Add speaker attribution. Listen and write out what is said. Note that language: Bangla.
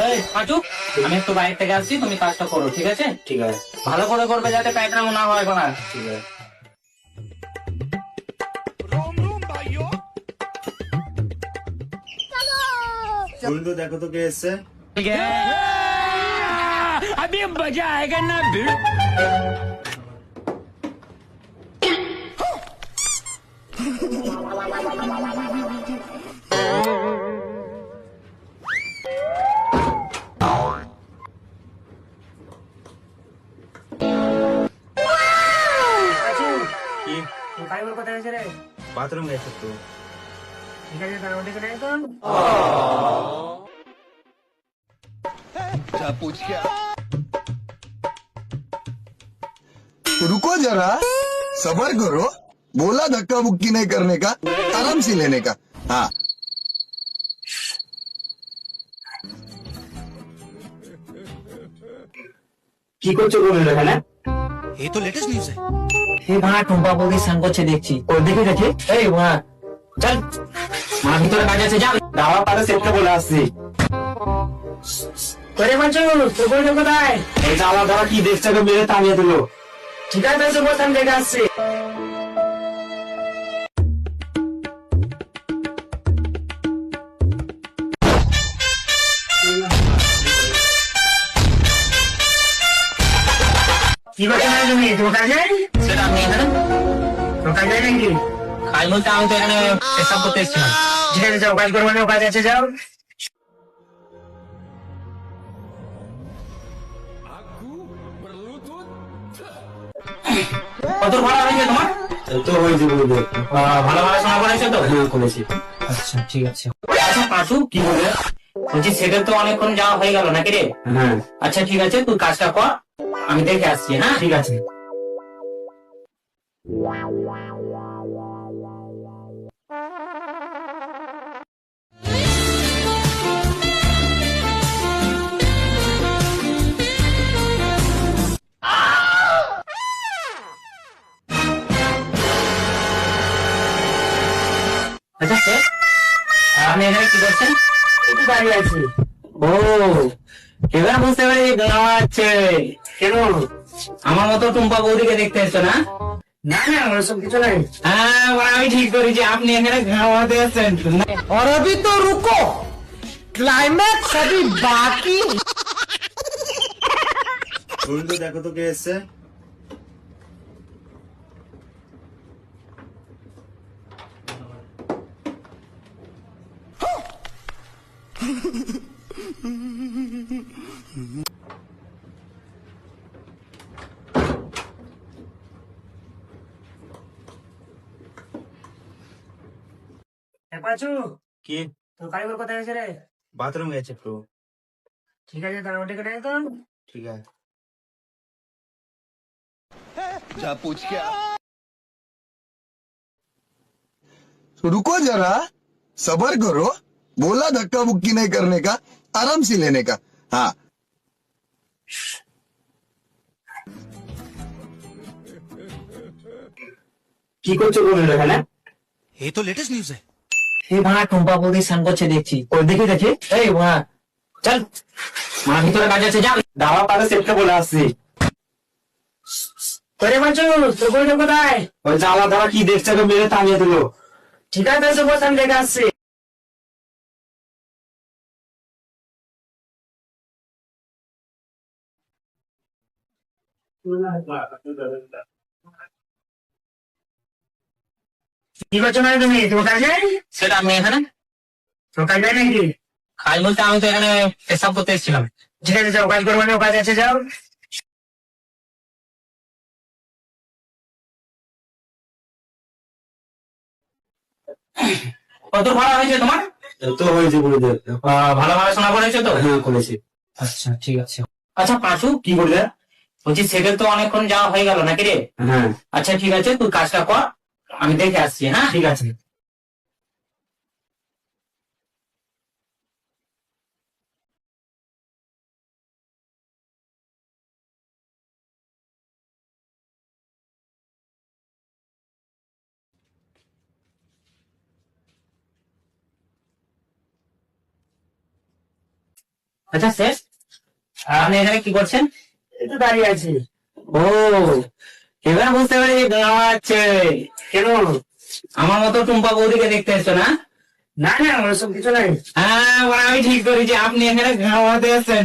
Speaker 1: এই পাঁচু, আমি একটু বাইরে থেকে আসছি, তুমি কাজটা করো, ঠিক আছে?
Speaker 2: ঠিক আছে।
Speaker 1: ভালো করে করবে যাতে প্যাটরা না হয় কোনো।
Speaker 2: ঠিক আছে। বন্ধু দেখো তো কে এসছে।
Speaker 1: ঠিক আছে, अभी मजा आएगा ना भिड़।
Speaker 2: কি?
Speaker 1: কারিগর কোথায় আছে রে?
Speaker 2: বাথরুম গেছে তো।
Speaker 1: ঠিক আছে, তার ওদিকে নেই তো।
Speaker 3: रुको जरा, सबर करो। बोला धक्का मुक्की नहीं करने का, आराम से लेने का। हाँ,
Speaker 2: কি করছো বন্ধু এখানে?
Speaker 4: ये तो लेटेस्ट न्यूज है।
Speaker 1: এই ভাড়া টুম্পা বৌদি স্নান করছে দেখছি।
Speaker 2: ওই দেখি দেখি।
Speaker 1: এই ভাড়া চল, মা ভিতরে কাজ আছে, যা।
Speaker 2: দাওয়া পারে সেটকে বলে আসছি।
Speaker 1: করে পাঁচু, তোর বউটা কোথায়?
Speaker 2: এই দাওয়া দাওয়া কি দেখছে ওকে মেরে তাড়িয়ে দিল।
Speaker 1: ঠিক আছে, শুভ স্থান দেখে আসছি। কি করছো না তুমি? তোমার কাজ নেই? সেটা আমি এখানে তোমার কাজ নেই নাকি? কাজ বলতে আমি তো এখানে পেশাব করতে এসেছিলাম। ঠিক আছে, যাও, কাজ করবো না, কাজ আছে, যাও। কত ভাড়া হয়েছে তোমার?
Speaker 2: এই তো হয়েছে বন্ধু।
Speaker 1: ভালো পড়াশোনা করেছো তো?
Speaker 2: হ্যাঁ করেছি।
Speaker 1: আচ্ছা, ঠিক আছে। আচ্ছা পাশু, কি বলে বলছি, সেটা তো অনেকক্ষণ যাওয়া হয়ে গেল নাকি রে?
Speaker 2: হ্যাঁ
Speaker 1: আচ্ছা ঠিক আছে, তুই কাজটা কর, আমি দেখে আসছি। হ্যাঁ
Speaker 2: ঠিক আছে।
Speaker 1: আচ্ছা স্যার, আপনি এখানে কি করছেন? একটু দাঁড়িয়ে আছি। ও, এবার বুঝতে পারি আছে। কেন, আমার মতো টুম্পা বৌদিকে দেখতে এসছো না? না না, ওরসব কিছু নাই। হ্যাঁ, আমি ঠিক করেছি, আপনি এখানে ঘামাতে আসছেন।
Speaker 4: और अभी तो रुको, क्लाइमैक्स अभी बाकी।
Speaker 2: বন্ধু দেখো তো কে এসছে।
Speaker 1: পাঁচু,
Speaker 2: কি?
Speaker 1: তোর কারিগর কোথায় আছে রে?
Speaker 2: বাথরুম গেছে তো।
Speaker 1: ঠিক আছে, তার ওদিকে নেই তো।
Speaker 2: ঠিক আছে।
Speaker 4: जा पूछ क्या?
Speaker 3: रुको जरा, सबर करो। बोला धक्का मुक्की नहीं करने का, आराम से लेने का। हाँ,
Speaker 2: কি করছো বন্ধু এখানে?
Speaker 4: ये तो लेटेस्ट न्यूज है।
Speaker 1: এই ভাড়া টুম্পা বৌদি স্নান করছে দেখছি।
Speaker 2: ওই দেখি দেখি।
Speaker 1: এই ভাড়া চল, মা ভিতরে কাজ আছে, যা।
Speaker 2: দাওয়া পারে সেটকে বলে আসছি।
Speaker 1: করে পাঁচু, তোর বউটা কোথায়?
Speaker 2: ওই জ্বালা দাওয়া কি দেখছে ওকে মেরে তাড়িয়ে দিল।
Speaker 1: ঠিক আছে, শুভ স্থান দেখে আসছি। কি করছো না তুমি? তোমার কাজ নেই? সেটা আমি এখানে তোমার কাজ নেই নাকি? কাজ বলতে আমি তো এখানে পেশাব করতে এসেছিলাম। ঠিক আছে, যাও, কাজ করবো না, কাজ আছে, যাও। কত ভাড়া হয়েছে তোমার?
Speaker 2: এই তো হয়েছে বন্ধু।
Speaker 1: ভালো পড়াশোনা করেছো তো?
Speaker 2: হ্যাঁ করেছি।
Speaker 1: আচ্ছা ঠিক আছে। আচ্ছা পাঁচু, কি বললে বলছি, সেটা তো অনেকক্ষণ যাওয়া হয়ে গেল নাকি রে?
Speaker 2: হ্যাঁ
Speaker 1: আচ্ছা ঠিক আছে, তুই কাজটা কর, আমি দেখে আসছি। হ্যাঁ
Speaker 2: ঠিক আছে।
Speaker 1: আচ্ছা শেষ, আপনি এখানে কি করছেন?
Speaker 4: একটু দাঁড়িয়ে আছি।
Speaker 1: ও, এবার বুঝতে পেরেছি ঘুমাচ্ছে।
Speaker 4: কেন?
Speaker 1: আমার মতো টুম্পা বৌদিকে দেখতে এসছো না?
Speaker 4: না না ওরসব কিছু নাই।
Speaker 1: হ্যাঁ, আমি ঠিক করেছি, আপনি এখানে ঘুমাতে এসছেন।